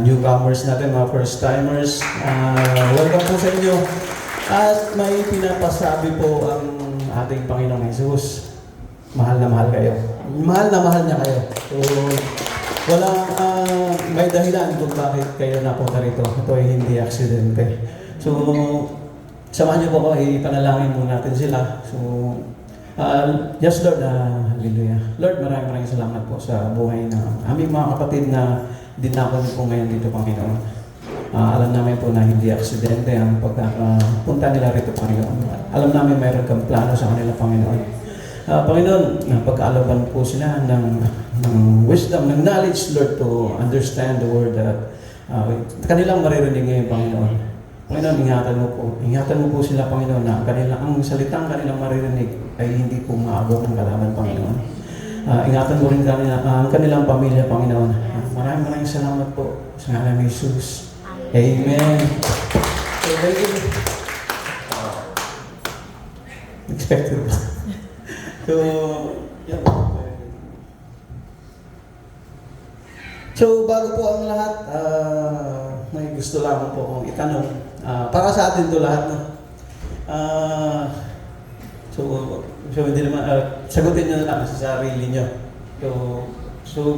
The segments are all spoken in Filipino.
Newcomers natin, mga first-timers. Welcome po sa inyo. At may pinapasabi po ang ating Panginoong Jesus. Mahal na mahal kayo. Mahal na mahal niya kayo. So, walang may dahilan kung bakit kayo napunta rito. Ito ay hindi aksidente. So, samahan niyo po ako, ipanalangin mo natin sila. So, yes Lord, hallelujah. Lord, maraming salamat po sa buhay ng aming mga kapatid na dinako niyo po ngayon dito, Panginoon. Alam namin po na hindi aksidente ang pagpunta nila rito, Panginoon. Alam namin mayroon kang plano sa kanila, Panginoon. Panginoon, pagkaalaban po sila ng wisdom, ng knowledge, Lord, to understand the word that kanilang maririnig ngayon, Panginoon. Panginoon, ingatan mo po sila, Panginoon, na ang salitang kanilang maririnig ay hindi po maagaw ng kalaban, Panginoon. Ingatan mo rin ang kanilang pamilya, Panginoon. Maraming salamat po sa ngalan ni Jesus. Amen. So, thank you. Expected ba? So, yeah. So, bago po ang lahat, may gusto lamang po akong itanong. Para sa atin to lahat, no? So hindi naman, sagutin nyo na lang sa sarili nyo. So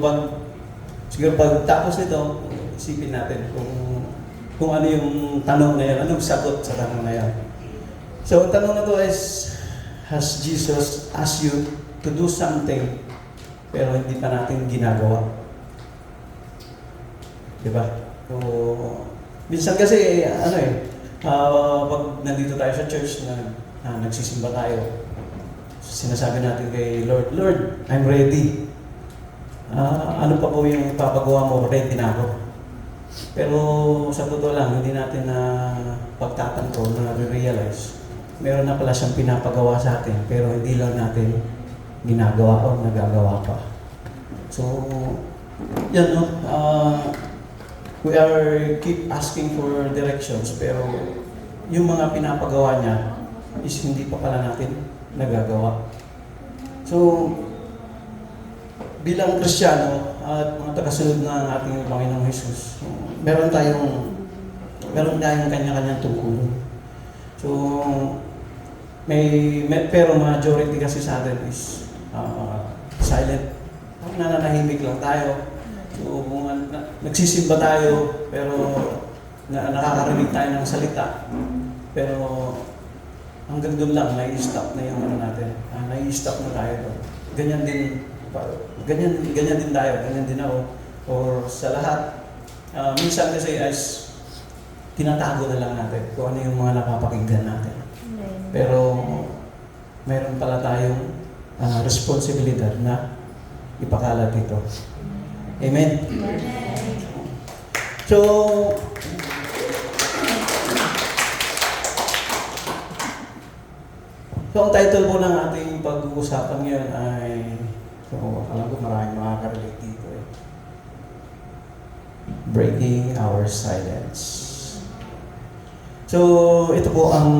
siguro pag tapos nito, isipin natin kung ano yung tanong na yan, anong sagot sa tanong na yan. So, ang tanong na to is, has Jesus asked you to do something pero hindi pa natin ginagawa? Diba? So, minsan kasi, pag nandito tayo sa church na nagsisimba tayo, sinasabi natin kay Lord, Lord, I'm ready. Ano pa po yung ipapagawa mo? Ready na ako. Pero sa totoo lang, hindi natin na pagtatanto, na realize meron na pala siyang pinapagawa sa atin, pero hindi lang natin ginagawa o nagagawa pa. So, yan no, we are keep asking for directions, pero yung mga pinapagawa niya is hindi pa pala natin nagagawa. So, bilang Kristiyano at mga tagasunod ng ating Panginoong Jesus, meron tayong kanya-kanyang tungkulin. So, pero majority kasi sa atin is silent. Nananahimik lang tayo. So, kung nagsisimba tayo, pero nakakarinig tayo ng salita, pero hanggang doon lang, nai-stop na yung natin. Nai-stop na tayo doon. Ganyan din tayo, ganyan din ako. Or sa lahat, minsan kasi as tinatago na lang natin kung ano yung mga napapakinggan natin. Pero mayroon pala tayong responsibilidad na ipakalat ito. Amen? So, ang title po ng ating pag-uusapan ngayon ay, alam ko maraming makaka-relate dito eh. Breaking Our Silence. So, ito po ang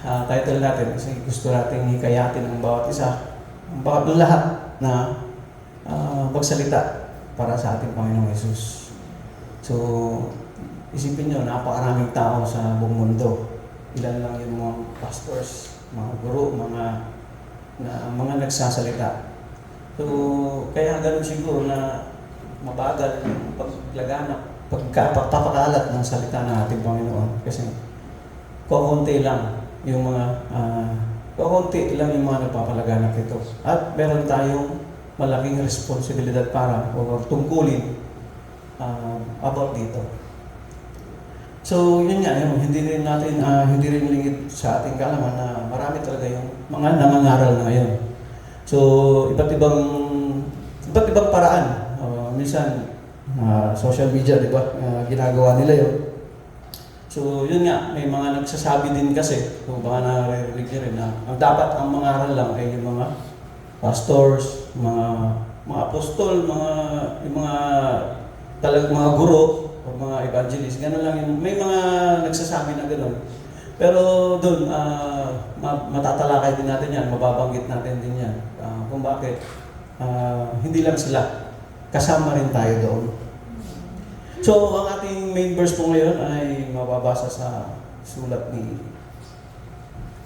title natin kasi gusto nating hikayatin ang bawat isa, ang lahat na magsalita para sa ating Panginoong Jesus. So, isipin nyo, napakaraming tao sa buong mundo. Ilan lang yung mga pastors, mga guro, mga nagsasalita. So, kaya ganun siguro na mabagal yung paglaganap, pagpapakalat ng salita ng ating Panginoon. Kasi kukunti lang yung mga nagpapalaganap ito. At meron tayong malaking responsibilidad para o tungkulin about dito. So, yun nga, hindi rin lingid sa ating kaalaman na marami talaga yung mga nangangaral na ngayon. So, iba't ibang paraan. Minsan, social media, di ba? Ginagawa nila yun. So, yun nga, may mga nagsasabi din kasi, kung baka naririnig nyo rin na dapat ang mangaral lang ay yung mga pastors, mga apostol, mga guro, o mga evangelist, gano'n lang yung, may mga nagsasabi na gano'n. Pero doon, matatalakay din natin yan, mababanggit natin din yan. Kung bakit, hindi lang sila, kasama rin tayo doon. So, ang ating main verse po ngayon ay mababasa sa sulat ni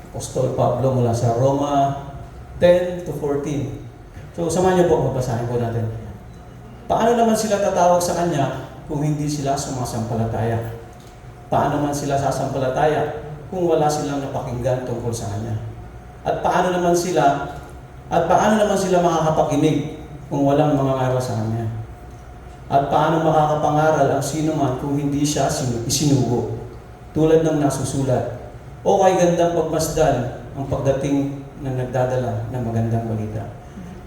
Apostol Pablo mula sa Roma 10 to 14. So, samahan niyo po, mabasahin po natin. Paano naman sila tatawag sa Kanya kung hindi sila sumasampalataya? Paano man sila sasampalataya kung wala silang napakinggan tungkol sa Kanya? At paano naman sila makakapakinig kung walang mangangaral sa Kanya? At paano makakapangaral ang sino man kung hindi siya isinugo? Tulad ng nasusulat. O kay gandang pagmasdan ang pagdating ng nagdadala ng magandang balita.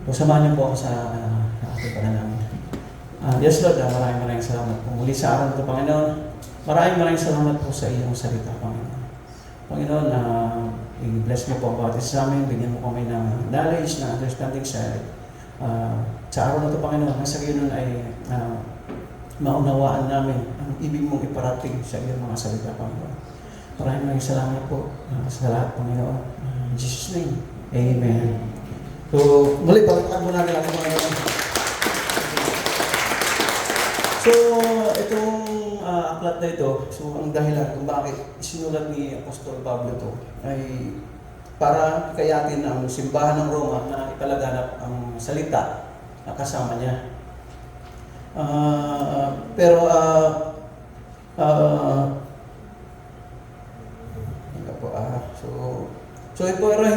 So, samahan niyo po ako sa ating panalangin. Yes Lord, maraming salamat po muli sa araw ito, Panginoon. Maraming salamat po sa iyong salita, Panginoon. Panginoon, i-bless mo po ang bawat isa sa amin, bigyan mo kami ng knowledge, na understanding sa araw na ito, Panginoon, nasa gayon ay maunawaan namin ang ibig mong iparating sa iyong mga salita, Panginoon. Maraming salamat po sa lahat, Panginoon. In Jesus' name, Amen. So, muli, pagkakad mo natin ako, Panginoon. So, itong aklat na ito, so ang dahilan kung bakit isinulat ni Apostol Pablo ito ay para kayatin ang simbahan ng Roma na ipalaganap ang salita na kasama niya. Pero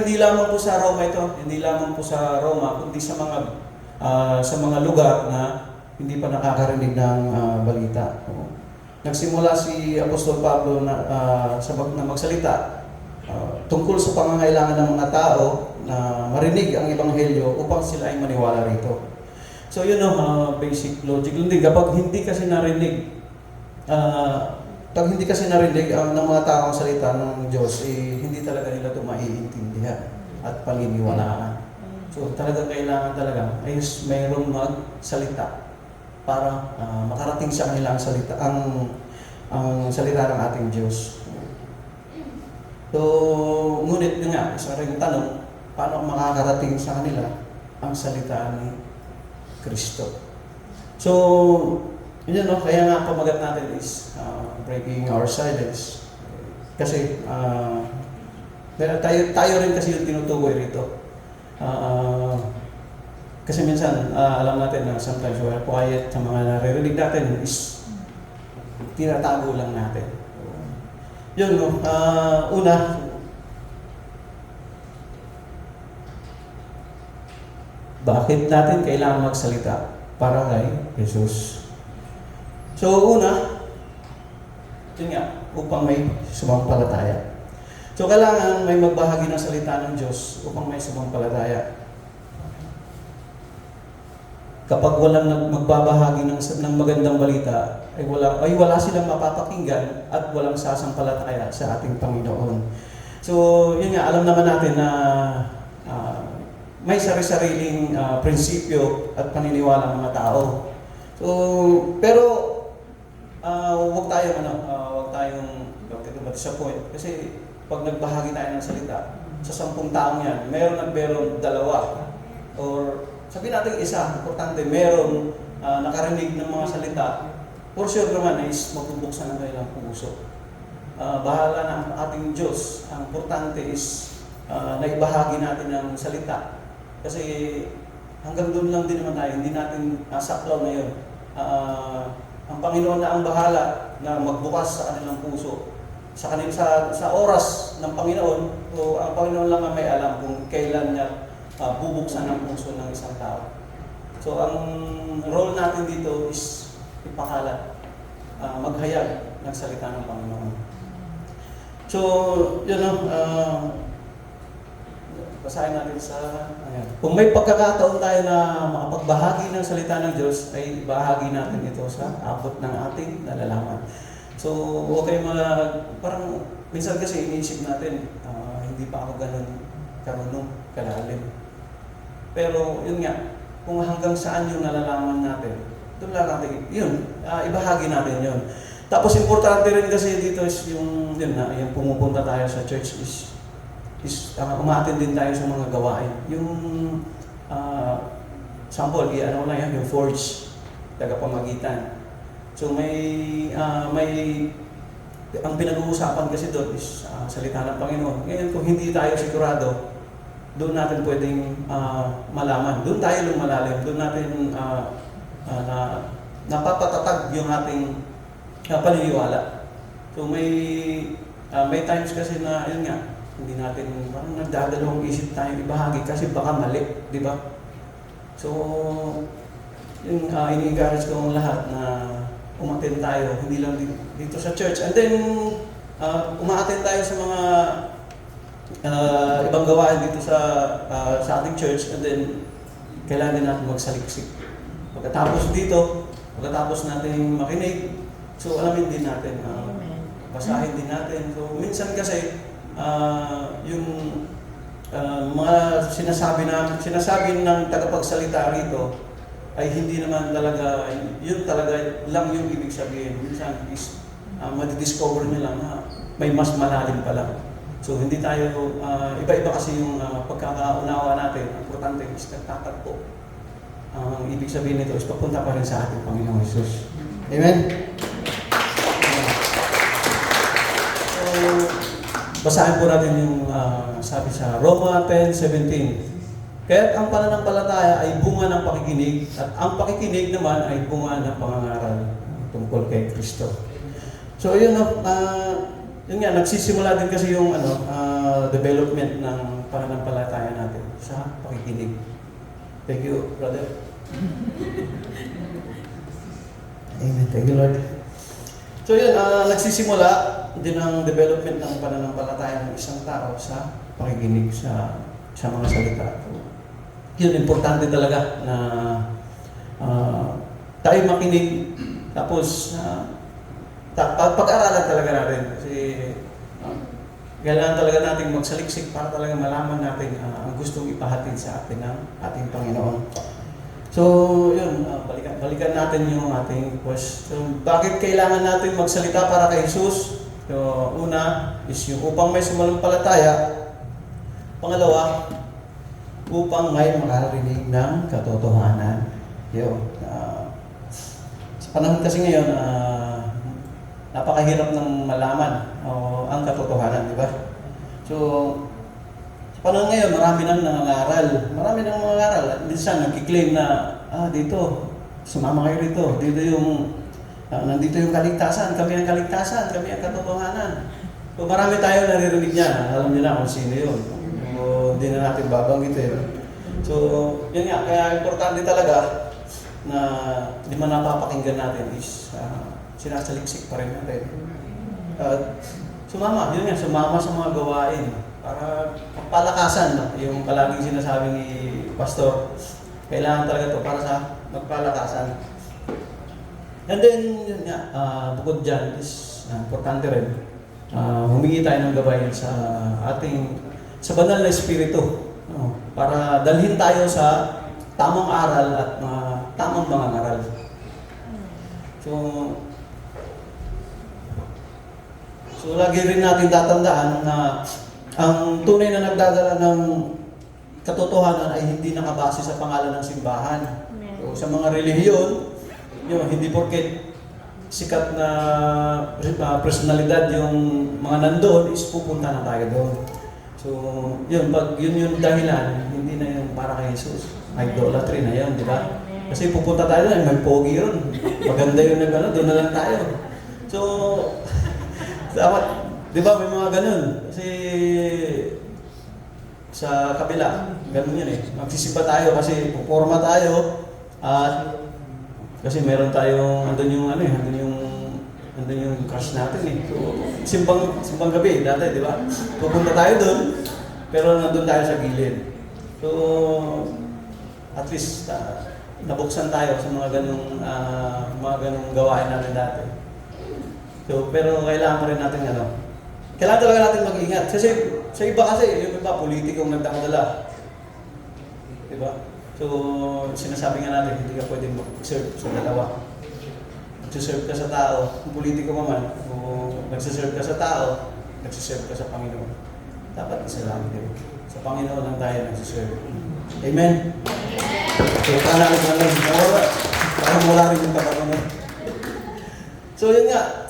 hindi lamang po sa Roma ito, hindi lamang po sa Roma, kundi sa mga lugar na hindi pa nakakarinig ng balita. Nagsimula si Apostol Pablo na magsalita tungkol sa pangangailangan ng mga tao na marinig ang Ebanghelyo upang sila ay maniwala rito. So yun ang basic logic. Kapag hindi kasi narinig ng mga tao ang salita ng Diyos, hindi talaga nila ito maiintindihan at paniniwalaan. So talaga kailangan talaga ay mayroong magsalita para makarating sa kanila ang salita ng ating Diyos. So, ngunit nga, isa rin tanong, paano makakarating sa kanila ang salita ni Kristo? So, yun kaya nga pamagat natin is breaking our silence. Kasi tayo rin kasi yung tinutukoy rito. Kasi minsan, alam natin na sometimes we're quiet sa mga naririnig natin is tinatago lang natin. Yun, una, bakit natin kailangan magsalita para kay Jesus? So, una, yun nga, upang may sumampalataya. So, kailangan may magbahagi ng salita ng Diyos upang may sumampalataya. Kapag walang magbabahagi ng magandang balita, ay wala silang mapapakinggan at walang sasampalataya sa ating Panginoon. So, yun nga, alam naman natin na may sari-sariling prinsipyo at paniniwala ng mga tao. So, pero huwag tayong disappoint. Kasi pag nagbahagi tayo ng salita, sa 10 taong yan, meron dalawa. Or sabihin natin isa, importante, meron nakarinig ng mga salita, for sure naman is mabubuksan ang kanilang puso. Bahala na ang ating Diyos. Ang importante is naibahagi natin ng salita. Kasi hanggang doon lang din naman tayo, hindi natin saklaw na yun. Ang Panginoon na ang bahala na magbukas sa kanilang puso. Sa oras ng Panginoon, o ang Panginoon lang ang may alam kung kailan niya bubuksan ang puso ng isang tao. So ang role natin dito is ipakalat, maghayag ng salita ng Panginoon. So, yun basahin natin ayan. Kung may pagkakataon tayo na makapagbahagi ng salita ng Diyos, ay bahagi natin ito sa abot ng ating nalalaman. So, okay parang minsan kasi iniisip natin, hindi pa ako ganun karunong, kalalim. Pero, yun nga, kung hanggang saan yung nalalaman natin, doon lang natin, ibahagi natin yun. Tapos importante rin kasi dito is yung pumupunta tayo sa church is umaattend din tayo sa mga gawain. Yung sample, yung forge, tagapamagitan. So ang pinag-uusapan kasi doon is salita ng Panginoon. Ngayon kung hindi tayo sigurado, doon natin pwedeng malaman. Doon tayo lumalalim. Doon natin napapatatag yung ating paniniwala. So may times kasi na, yun nga, hindi natin, parang nagdadalawang isip tayo ibahagi kasi baka mali, di ba? So, yung ini-encourage ko ang lahat na umattend tayo, hindi lang dito sa church. And then, umattend tayo sa mga ibang gawain dito sa ating church, and then, kailangan din natin magsaliksik. Pagkatapos natin makinig, so alamin din natin, basahin din natin. So, minsan kasi, yung mga sinasabi ng tagapagsalita rito ay hindi naman talaga, yun talaga lang yung ibig sabihin. Minsan is madidiscover nila na may mas malalim pala. So hindi tayo, iba-iba kasi yung pagkakaunawa natin. Ang importante is nagtatagpo. Ang ibig sabihin nito is papunta pa rin sa ating Panginoong Jesus. Amen? Basahin po natin yung sabi sa Roma 10:17. Kaya't ang pananampalataya ay bunga ng pakikinig at ang pakikinig naman ay bunga ng pangangaral tungkol kay Kristo. So yun nga, nagsisimula din kasi yung development ng pananampalataya natin sa pakikinig. Thank you, brother. Amen. Thank you, Lord. So yun, nagsisimula din ang development ng pananampalataya ng isang tao sa pakikinig sa mga salita. Yun, importante talaga na tayo makinig, tapos pag-aralan talaga natin. Kasi kailangan talaga natin magsaliksik para talaga malaman natin ang gustong ipahatid sa atin ng ating Panginoon. So, yun, balikan natin yung ating question. Bakit kailangan natin magsalita para kay Jesus? So, una is yung upang may sumampalataya. Pangalawa, upang may makarinig ng katotohanan. Yun. Sa panahon kasi ngayon, napakahirap ng malaman ang katotohanan, di ba? So, panahon ngayon, marami nang nangangaral. At minsan, nagkiklaim na, dito, sumama kayo rito. Nandito yung kaligtasan. Kami ang kaligtasan. Kami ang katotohanan. So, marami tayo naririnig niya. Alam niyo na kung sino yun. So, hindi na natin babanggitin. So, yun nga. Kaya importante talaga na di man napapakinggan natin is sinasaliksik pa rin natin. Sumama sa mga gawain. Para palakasan, no? Yung palaging sinasabi ni Pastor, kailangan talaga to para sa magpalakasan. And then, yun nga, bukod dyan is importante rin, humingi tayo ng gabayan sa banal na espiritu, no? Para dalhin tayo sa tamang aral at tamang mga aral. So lagi rin natin tatandaan na ang tunay na nagdadala ng katotohanan ay hindi nakabase sa pangalan ng simbahan. So, sa mga relihiyon, hindi porket sikat na personalidad yung mga nandoon is pupunta na tayo doon. So, pag yun yung dahilan, hindi na yung para kay Jesus. Idolatry na yun, di ba? Kasi pupunta tayo doon, may pogi yun. Maganda yun doon na lang tayo. So, dapat, di ba, may mga ganun. Kasi sa kabila, ganun yun eh. Magsisipa tayo kasi puporma tayo at kasi meron tayong, andun yung crush natin eh. So, simbang gabi dati, di ba? Pupunta tayo doon, pero nandun tayo sa gilid. So, at least, nabuksan tayo sa mga ganung gawain natin dati. So, pero kailangan pa rin natin kailangan talaga natin mag-ingat. Kasi sa iba kasi, yung iba, politikong nagdadala. Diba? So, sinasabi nga natin, hindi ka pwedeng mag-serve sa dalawa. Nagsiserve ka sa tao, kung politiko man, kung nagsiserve ka sa tao, nagsiserve ka sa Panginoon. Dapat isa lang din. Sa Panginoon lang tayo nagsiserve. Amen? So, panalo na lang. Parang wala rin yung pagkakunan. So yun nga,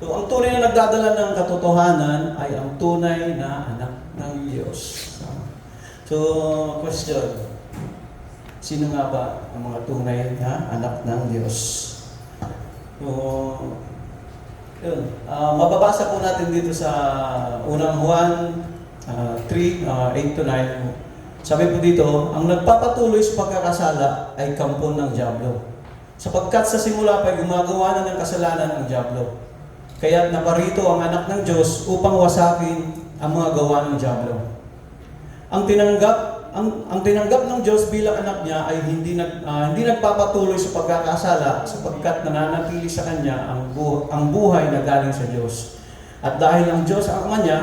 So, ang tunay na nagdadala ng katotohanan ay ang tunay na anak ng Diyos. So, question. Sino nga ba ang mga tunay na anak ng Diyos? So, yun. Mababasa po natin dito sa unang Juan 3:8-9. Sabi po dito, ang nagpapatuloy sa pagkakasala ay kampon ng dyablo. Sapagkat sa simula pa ay gumagawa na ng kasalanan ng dyablo. Kaya naparito ang anak ng Diyos upang wasakin ang mga gawa ng dyablo. Ang tinanggap ng Diyos bilang anak niya ay hindi nagpapatuloy sa pagkakasala sapagkat nananatili sa kanya ang buhay na galing sa Diyos. At dahil ang Diyos ang ama niya,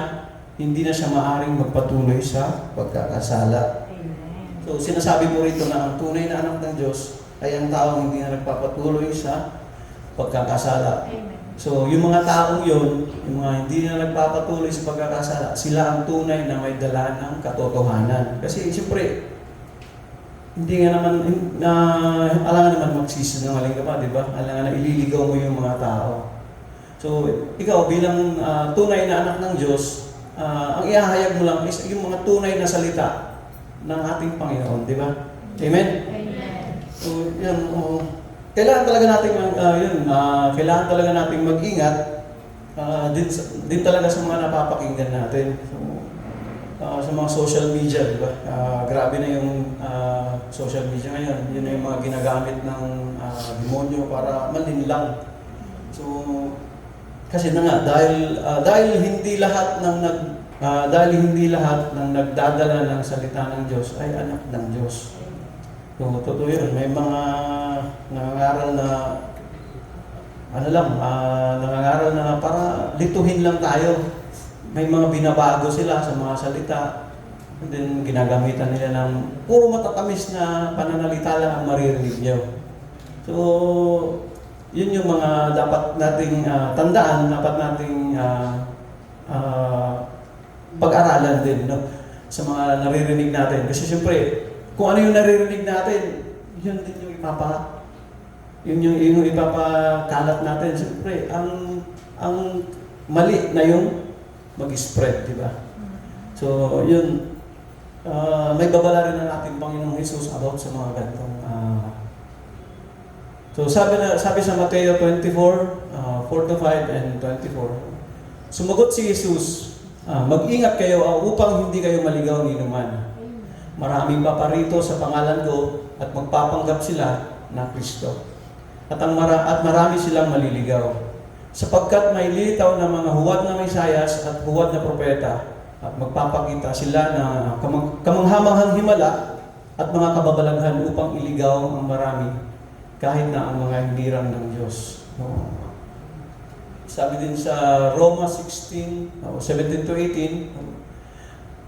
hindi na siya maaaring magpatuloy sa pagkakasala. So sinasabi po rito na ang tunay na anak ng Diyos ay ang taong hindi na nagpapatuloy sa pagkakasala. So, yung mga taong yun, yung mga hindi na nagpapatuloy sa pagkakasala, sila ang tunay na may dala ng katotohanan. Kasi, siyempre, hindi nga naman, alangan naman magsisinungaling ka pa, di ba? Alangan na ililigaw mo yung mga tao. So, ikaw bilang tunay na anak ng Diyos, ang ihahayag mo lang is yung mga tunay na salita ng ating Panginoon, di ba? Amen? Amen. So, yan, kailangan talaga nating kailangan talaga nating mag-ingat din talaga sa mga napapakinggan natin. So, sa mga social media, di ba? Grabe na yung social media ngayon. Yun na yung mga ginagamit ng demonyo para malinlang. So, kasi na nga dahil hindi lahat ng nagdadala ng salita ng Diyos ay anak ng Diyos. So, totoo yun. May mga nangangaral na nangangaral na para lituhin lang tayo. May mga binabago sila sa mga salita. And then, ginagamitan nila ng puro matatamis na pananalita lang ang maririnig nyo. So, yun yung mga dapat nating tandaan, dapat nating pag-aralan din, no? Sa mga naririnig natin. Kasi siyempre, kung ano yung naririnig natin, yun din yung yung ipapakalat natin. Siyempre, ang mali na yung mag-spread, di ba? So, yun, may babala rin na natin Panginoong Jesus about sa mga ganitong so, sabi sa Mateo 24, 4-5 and 24, sumagot si Jesus, mag-ingat kayo upang hindi kayo maligaw ni naman. Maraming paparito sa pangalan ko at magpapanggap sila na Kristo. At marami silang maliligaw. Sapagkat may lilitaw na mga huwad na Mesayas at huwad na propeta at magpapakita sila na kamanghamanghang himala at mga kababalaghan upang iligaw ang marami kahit na ang mga hindirang ng Diyos. Sabi din sa Roma 16, 17-18,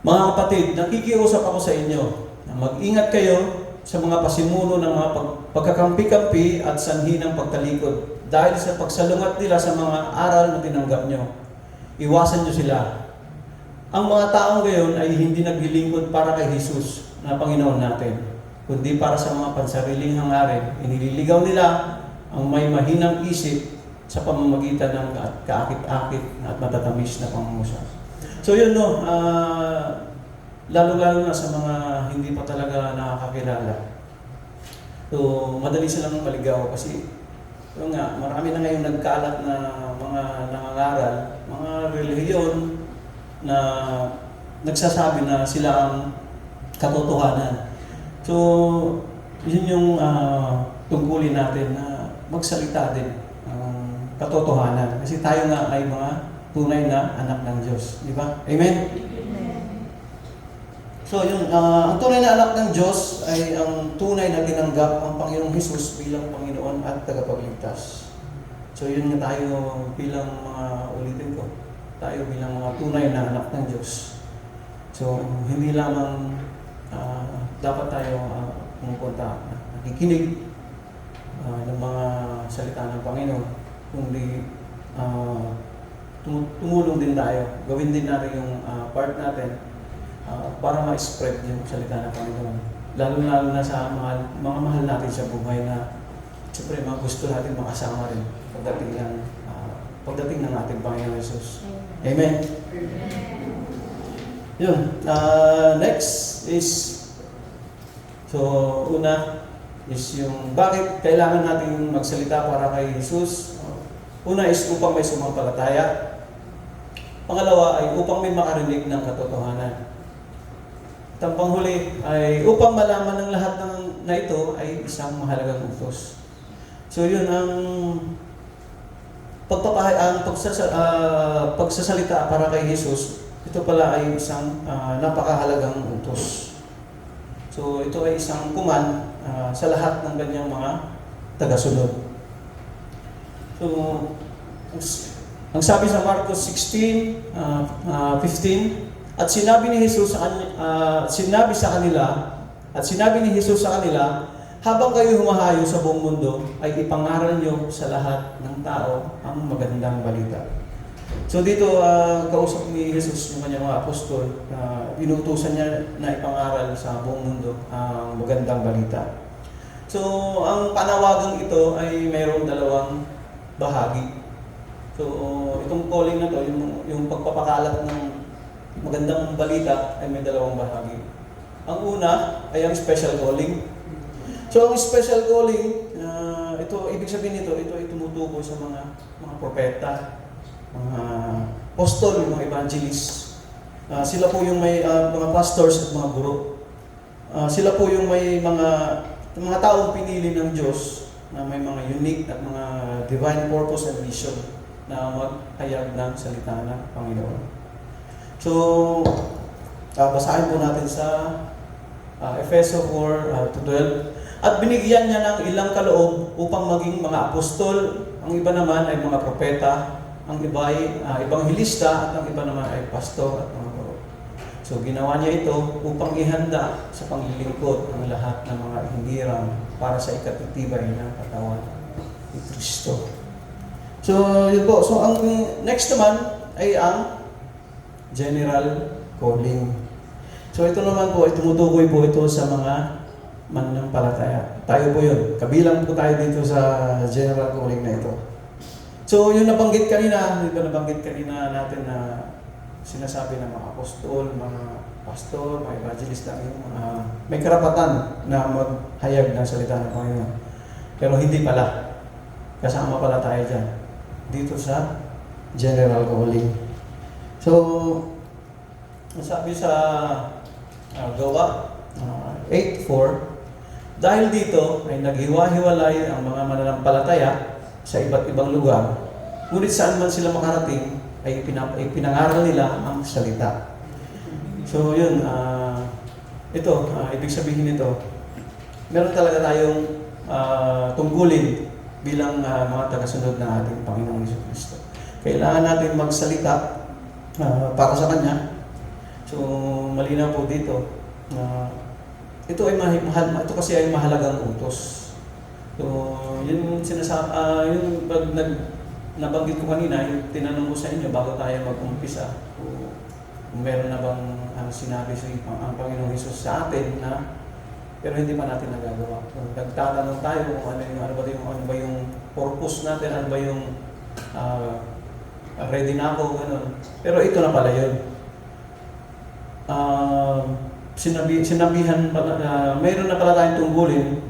mga kapatid, nakikiusap ako sa inyo na mag-ingat kayo sa mga pasimuno ng mga pagkakampi-kampi at sanhi ng pagtalikod dahil sa pagsalungat nila sa mga aral na tinanggap nyo. Iwasan nyo sila. Ang mga taong gayon ay hindi naglilingkod para kay Jesus na Panginoon natin, kundi para sa mga pansariling hangarin. Inililigaw nila ang may mahinang isip sa pamamagitan ng kaakit-akit at matatamis na pangungusap. So yun no, lalo-lalo na sa mga hindi pa talaga nakakakilala. So madali silang maligaw kasi yun nga, marami na ngayong nagkalat na mga nangangaral, mga relihiyon na nagsasabi na sila ang katotohanan. So yun yung tungkulin natin na magsalita din ang katotohanan. Kasi tayo nga ay mga tunay na anak ng Diyos. Di ba? Amen? Amen. So, ang tunay na anak ng Diyos ay ang tunay na tinanggap ang Panginoong Jesus bilang Panginoon at tagapagligtas. So, yun nga tayo bilang ulitin ko, tayo bilang mga tunay na anak ng Diyos. So, hindi lamang dapat tayo pumupunta, nakikinig ng mga salita ng Panginoon, kundi tumulong din tayo. Gawin din natin yung part natin para ma-spread yung salita ng Panginoon. lalo na sa mga mahal natin sa buhay na siyempre mga gusto natin makasama rin pagdating ng ating Panginoon Jesus. Amen. Yun. Next is, so una is yung bakit kailangan natin magsalita para kay Jesus. Una is upang may sumampalataya. Pangalawa ay upang may makarinig ng katotohanan. At ang panghuli ay upang malaman ng lahat na ito ay isang mahalagang utos. So yun ang pagsasalita para kay Jesus. Ito pala ay isang napakahalagang utos. So ito ay isang command sa lahat ng kanyang mga tagasunod. So ang sabi sa Marcos 16:15, at sinabi ni Jesus sa kanila, habang kayo humahayo sa buong mundo, ay ipangaral nyo sa lahat ng tao ang magandang balita. So dito, kausap ni Jesus yung kanyang mga apostol, inutusan niya na ipangaral sa buong mundo ang magandang balita. So, ang panawagang ito ay mayroong dalawang bahagi. So, itong calling na to, yung pagpapakalat ng magandang balita ay may dalawang bahagi. Ang una ay ang special calling. So, ang special calling, ito, ibig sabihin nito, ito ay tumutukoy sa mga propeta, mga apostol, mga evangelist. Sila po yung may mga pastors at mga guro. Sila po yung may mga taong pinili ng Diyos na may mga unique at mga divine purpose and mission na maghayag ng salita ng Panginoon. So, basahin po natin sa Efeso 4:12. At binigyan niya ng ilang kaloob upang maging mga apostol, ang iba naman ay mga propeta, ang iba ay ebanghilista, at ang iba naman ay pastor at mga guro. So ginawa niya ito upang ihanda sa paglilingkod ang lahat ng mga hindirang para sa ikatitibay ng katawan ni Kristo. So yun po. So ang next naman ay ang general calling. So ito naman po ay tumutukoy po ito sa mga mananampalataya. Tayo po yun. Kabilang po tayo dito sa general calling na ito. So, yung nabanggit kanina natin na sinasabi ng mga apostol, mga pastor, mga evangelist lang yung may karapatan na maghayag ng salita ng Panginoon. Pero hindi pala. Kasama pala tayo dyan. Dito sa general calling. So, sabi sa Gawa 8:4, dahil dito ay naghiwa-hiwalay ang mga mananampalataya sa iba't ibang lugar, ngunit saan man sila makarating ay pinangaral nila ang salita. So yun, ibig sabihin nito, meron talaga tayong tungkulin bilang mga tagasunod ng ating Panginoong Jesucristo. Kailangan natin magsalita para sa Kanya. So malinaw po dito, ito kasi ay mahalagang utos. So, yun yung pag nabanggit ko kanina, yung tinanong ko sa inyo bago tayo mag-umpisa, kung meron na bang sinabi ang Panginoong Hesus sa atin na pero hindi pa natin nagagawa. So, nagtatanong tayo kung ano ba yung purpose natin, ano ba yung ready na ako, gano'n. Pero ito na pala yun. Sinabihan pala, mayroon na pala tayong tungkulin,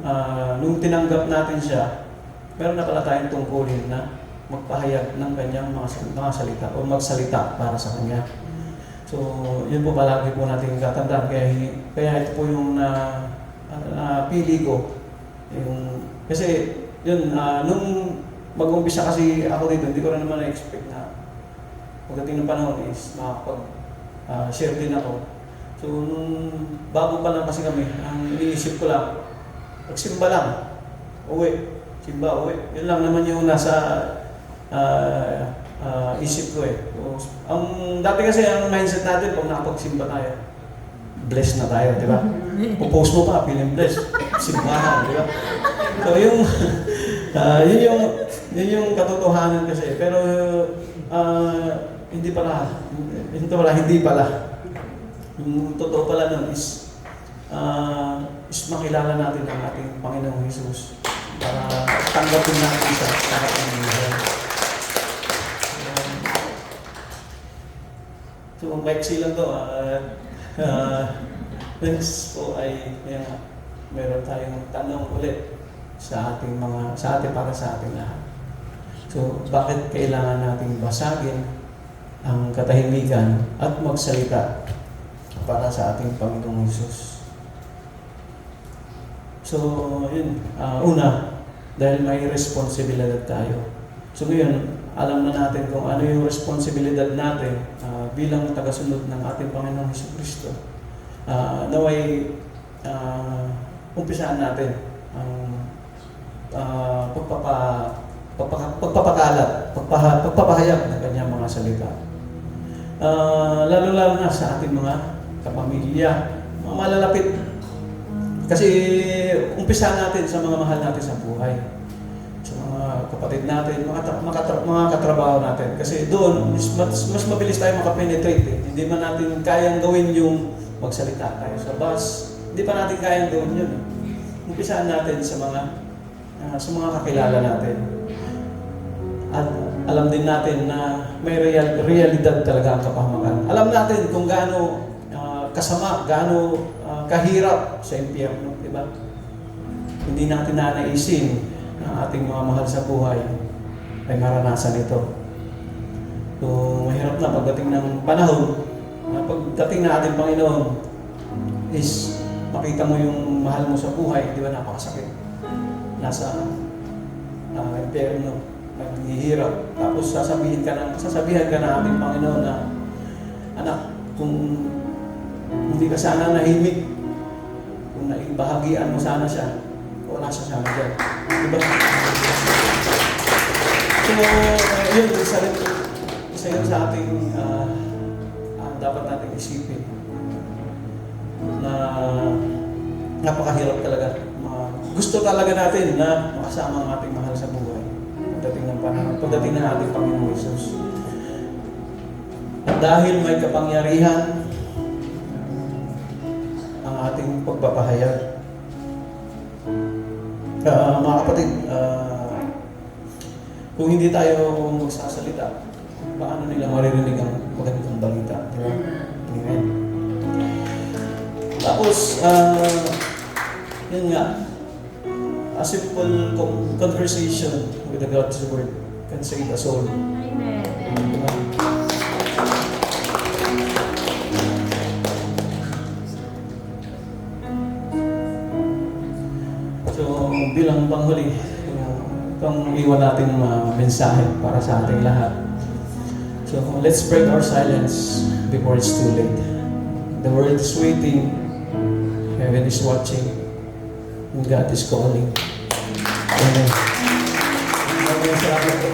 nung tinanggap natin siya, mayroon na pala tayong tungkulin na magpahayag ng kanyang mga salita o magsalita para sa kanya. So, yun po palagi po natin tatandaan. Kaya ito po yung napili ko. Kasi yun, nung mag-umpisa kasi ako dito, hindi ko rin naman na-expect na pagdating ng panahon is makapag-share din ako. So, bago pa lang kasi kami, ang iniisip ko lang, pagsimba lang, simba, uwi. Yun lang naman yung nasa isip ko eh. So, dati kasi ang mindset natin, pag nakapagsimba tayo, blessed na tayo, di ba? Pupost mo pa, feeling blessed. Simbahan, di ba? So, yun yung katotohanan kasi. Pero, hindi pala. Yung totoo pala nun is, is makilala natin ang ating Panginoong Jesus para tanggapin natin siya sa ating buhay. So, maiksi lang to. Next po ay meron tayong tanong ulit sa ating para sa ating lahat. So, bakit kailangan nating basagin ang katahimikan at magsalita para sa ating Panginoong Jesus? So, yun. Una, dahil may responsibilidad tayo. So, ngayon, alam na natin kung ano yung responsibilidad natin bilang tagasunod ng ating Panginoong Jesucristo. Naway, umpisaan natin ang pagpapahayag ng kanyang mga salita. Lalo-lalo na sa ating mga kapamilya, mga malalapit. Kasi umpisaan natin sa mga mahal natin sa buhay. Sa mga kapatid natin, mga katrabaho natin. Kasi doon, mas mabilis tayo makapenetrate. Hindi man natin kayang gawin yung magsalita tayo sa bus. Hindi pa natin kayang gawin yun. Umpisaan natin sa mga kakilala natin. At alam din natin na may realidad talaga ang kapahamakan. Alam natin kung gaano kasama, gaano kahirap sa impyerno, di ba? Hindi natin nanaisin na ating mga mahal sa buhay ay maranasan ito. So, mahirap na pagdating ng panahon, pagdating na ating Panginoon is makita mo yung mahal mo sa buhay, di ba, napakasakit. Nasa impyerno, naghihirap. Tapos sasabihan ka ng ating Panginoon na, anak, kung hindi ka sana nahimik, kung naibahagian mo sana siya, wala siya sana dyan. Diba? So, yun, isa yun sa ating dapat nating isipin na napakahirap talaga. Gusto talaga natin na makasama ang ating mahal sa buhay pagdating ng ating Panginoong Jesus. At dahil may kapangyarihan ang ating pagpapahayag, mga kapatid, kung hindi tayo magsasalita, paano nila maririnig ang magandang balita? Diba? Amen. Tapos, yun nga, a simple conversation with the God's Word can save the soul. Amen. Diba? So, bilang panghuli, itong iwan natin mga mensahe para sa ating lahat. So, let's break our silence before it's too late. The world is waiting, heaven is watching, and God is calling. Amen. Maraming salamat po.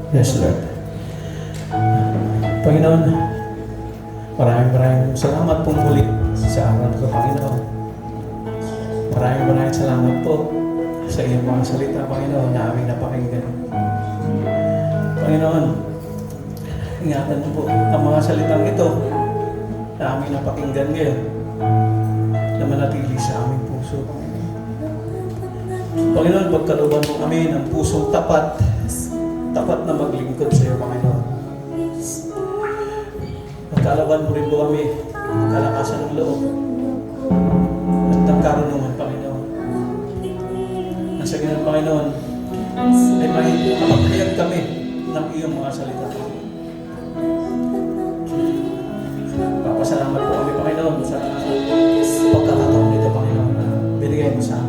Yes, Lord. Panginoon, maraming salamat po muli sa araw ko, Panginoon. Maraming salamat po sa iyong mga salita, Panginoon, na aming napakinggan. Panginoon, ingatan mo po ang mga salitang ito na aming napakinggan ngayon na manatili sa aming puso, Panginoon. Panginoon, pagkalooban mo kami ng pusong tapat na maglingkod sa iyo, Panginoon. Pagkalaban mo rin po kami ang kalakasan ng loob at ng karunungan, Panginoon. Nasa ganun, Panginoon, ay mapagkayag kami ng iyong mga salita. Papasalamat po kami, Panginoon, sa pagkakataon nito, Panginoon, na binigay mo sa amin.